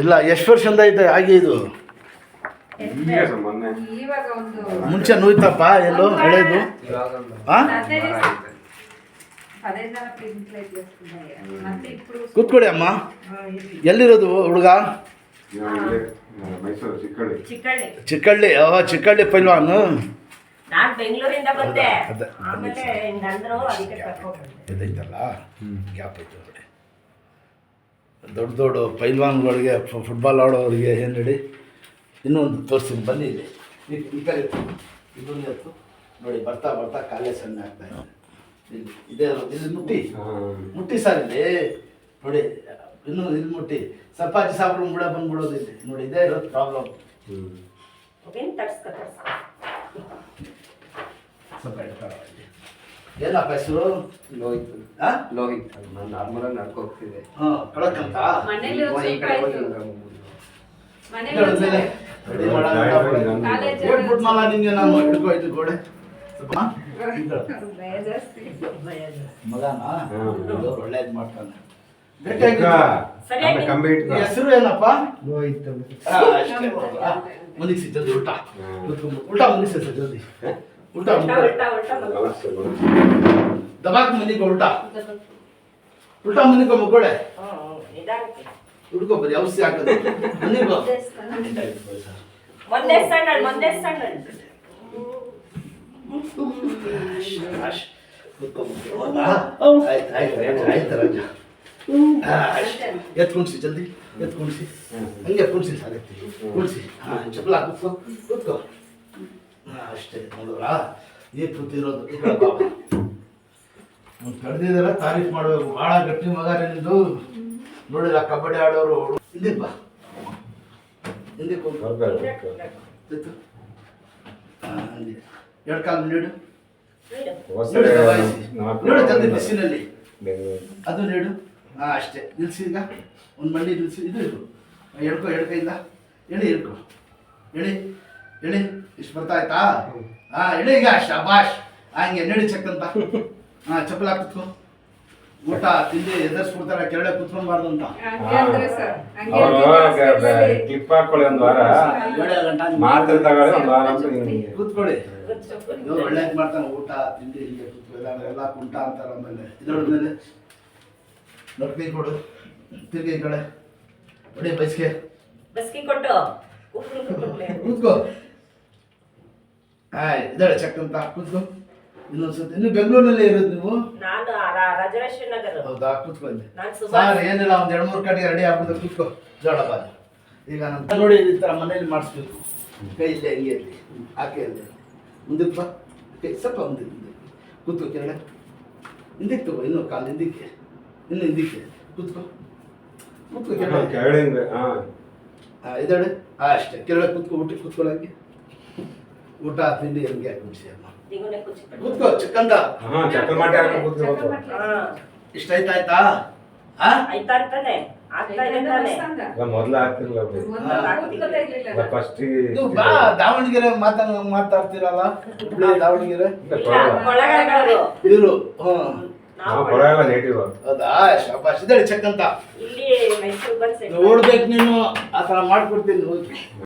ಇಲ್ಲ ಎಷ್ಟು ವರ್ಷದಿಂದ ಐತೆ ಆಗಿ ಇದು ಮುಂಚೆ ನೋಯ್ತಪ್ಪ ಎಲ್ಲೋ ಹಳೇದು ಕೂತ್ಕೊಡಿ ಅಮ್ಮ. ಎಲ್ಲಿರೋದು ಹುಡುಗ? ಚಿಕ್ಕಳ್ಳಿ. ಚಿಕ್ಕಳ್ಳಿ ಪೈಲ್ವಾನು. ಇದೈತಲ್ಲ ಗ್ಯಾಪ್ ಐತೆ ನೋಡಿ. ದೊಡ್ಡ ದೊಡ್ಡ ಪೈಲ್ವಾನ್ಗಳಿಗೆ ಫುಟ್ಬಾಲ್ ಆಡೋರಿಗೆ ಏನು ಹೇಳಿ ಇನ್ನೊಂದು ತೋರಿಸ್ತೀನಿ ಬನ್ನಿ. ಇಲ್ಲಿ ಈ ಕಡೆ ಇದೊಂದು ಎತ್ತು ನೋಡಿ. ಬರ್ತಾ ಬರ್ತಾ ಕಾಲೇ ಸಣ್ಣ ಆಗ್ತಾ ಇದೆ. ಇದೇ ಇಲ್ಲಿ ಮುಟ್ಟಿ ಸರ್ ಇಲ್ಲಿ ನೋಡಿ. ಇನ್ನೂ ಇಲ್ಲಿ ಮುಟ್ಟಿ ಚಪಾತಿ ಸಾಪಿಡು ಮುಡ ಬಂದ್ಬಿಡೋದು ಇಲ್ಲಿ ನೋಡಿ. ಇದೇ ಇರೋದು ಪ್ರಾಬ್ಲಮ್. ಏನಪ್ಪ ಹೆಸರು? ಲೋಹಿತ್. ಲೋಹಿತ್. ನಾನು ನಾರ್ಮಲ್ ಆಗಿ ನಡ್ಕೊ ಹೋಗ್ತಿದ್ದೆ. ಕಳಕಂತ ನಿಂಗೆ ನಾನು ಹಿಡ್ಕೊಯ್ತು ಗೋಡೆ ಮಗನಾ ಒಳ್ಳೇದು ಮಾಡ್ತಾನೆ. ಹೆಸರು ಏನಪ್ಪ? ಲೋಹಿತ್. ಮುನಿಸಿ ಜಲ್ದಿ ಊಟ ಮುನಿಸಿ ಸರ್ ಜಲ್ದಿ ಊಟ ದಬಾಕ್ ಮನಿಗೆ ಊಟ ಮನಿಗೆ ಮಗೋಳೆ ಹುಡ್ಕೊ ಬರೀ ಔಷಧಿ ಹಾಕೋದು ಮನಿಗೋ. ಎತ್ ಕುಣಿಸಿ ಜಲ್ದಿ ಎತ್ ಕುಣಿಸಿ ಹಂಗೆ ಕುಣಿಸಿ ಸರ್ ಎತ್ತಿ ಕುಣಿಸಿ. ಚಪ್ಪಲ ಕೂತ್ಕೋ ಕೂತ್ಕೋ. ಅಷ್ಟೇ ನೋಡಿದ್ರಾ ಈಗ ಕೂತಿರೋದು. ಕಡ್ದಿದಾರ ತಾರೀಫ್ ಮಾಡಬೇಕು. ಭಾಳ ಗಟ್ಟಿ ಮಗ ನಿಂದು ನೋಡಿಲ್ಲ. ಕಬಡ್ಡಿ ಆಡೋರು ಹಿಂದಕ್ಕೆ ಬಾ ಹಿಂದಕ್ಕೆ ಎರಡು ಕಾಲು ನೀಡು ನೀಡು ಜಲ್ದಿ ಬಿಸಿನಲ್ಲಿ ಅದು ನೀಡು. ಅಷ್ಟೇ ನಿಲ್ಸಿ. ಈಗ ಒಂದು ಮಂಡಿ ನಿಲ್ಸಿ. ಇದು ಎಡ್ಕೊ ಎಡ್ಕೈಂದ ಎಳಿ ಎಡ್ಕೊ ಎಳಿ ಎಳಿ. ಇಷ್ಟು ಬರ್ತಾ ಆಯ್ತಾ? ಎಳಿ ಈಗ ಶಾಬಾಷ್. ಹಂಗೆ ನಡಿ ಚಕ್ಕಂತ. ಚಪ್ಪಲ ಕುತ್ಕೊ. ಊಟ ತಿಂಡಿ ಎದುರಿಸ್ಬಿಡ್ತಾರೆ. ಕೆರಳೆ ಕುತ್ಕೊಬಾರ್ದು ಅಂತ ಕ್ಲಿಪ್ ಹಾಕೊಳ್ಳಿ. ಒಂದು ವಾರ ಮಾತ್ರ ತಗೊಳ್ಳಿ. ಒಂದು ವಾರ ಕೂತ್ಕೊಳ್ಳಿ. ಒಳ್ಳೇದು ಮಾಡ್ತಾನೆ. ಊಟ ತಿಂಡಿ ಹಿಂಗೆ ಕೂತ್ಕೊಳ್ಳಿ. ಎಲ್ಲ ಕುಂಟ ಅಂತಾರೆ. ಆಮೇಲೆ ಇದೊಡ್ಮೇಲೆ ನೊಟ್ಟಿ ಕೊಡು. ತಿರ್ಗಿ ಕಡೆ ಹೊಡಿ ಬಸ್ಗೆ ಕೊಟ್ಟು ಕೂತ್ಕೋ. ಇದ್ದಾಳೆ ಚಕ್ಕಂತ ಕೂತ್ಕೋ. ಇನ್ನೊಂದ್ಸತಿ ಇನ್ನು ಬೆಂಗಳೂರಿನಲ್ಲೇ ಇರೋದು ನೀವು? ಹೌದಾ? ಕೂತ್ಕೊಳ್ಳಿ ಸರ್. ಏನಿಲ್ಲ ಒಂದು 2-3 ಕಡೆಗೆ ರೆಡಿ ಆಗ್ಬಿಟ್ಟು ಕೂತ್ಕೋ. ಜೋಳ ಬಾಜು ಈಗ ನಮ್ಮ ನೋಡಿ ಈ ಥರ ಮನೇಲಿ ಮಾಡಿಸ್ಬೇಕು. ಕೈ ಇಲ್ಲೇ ಹಂಗೆ ಇರಲಿ. ಆಕೆ ಇರಲಿ. ಮುಂದಕ್ಕೆ ಬಾ. ಕೈ ಸ್ವಲ್ಪ ಮುಂದಕ್ಕೆ ಕೂತ್ಕೋ. ಕೆರಳೆ ಹಿಂದಕ್ಕೆ ತಗೋ. ಇನ್ನೂ ಕಾಲು ಹಿಂದಕ್ಕೆ. ಇನ್ನು ಹಿಂದಕ್ಕೆ ಕೂತ್ಕೋ. ಕೂತ್ಕೋ ಕೆರಳೆ. ಇದ್ದಾಳೆ ಅಷ್ಟೇ. ಕೆರಳೆ ಕೂತ್ಕೋ. ಊಟಕ್ಕೆ ಕೂತ್ಕೊಳ್ಳೋಂಗೆ. ಊಟ ತಿಂಡಿ ಹಂಗೆ ಹಾಕಿ ಅಮ್ಮ. ಕೂತ್ಕೋ ಚಿಕ್ಕಂದ. ಇಷ್ಟ ಆಯ್ತಾ? ಮೊದ್ಲು ಆಗ್ತಿರ್ಲಿಲ್ಲ. ದಾವಣಗೆರೆ ಮಾತಾಡ್ತಿರಲ್ಲ. ದಾವಣಗೆರೆ ಇವರು ಹೌದಾ? ಶಾಬಾಷ್. ಇದ್ದಾಳೆ ಚಕ್ಕಂತ. ಓಡ್ಬೇಕು ನೀನು. ಆ ಥರ ಮಾಡ್ಕೊಡ್ತೀನಿ.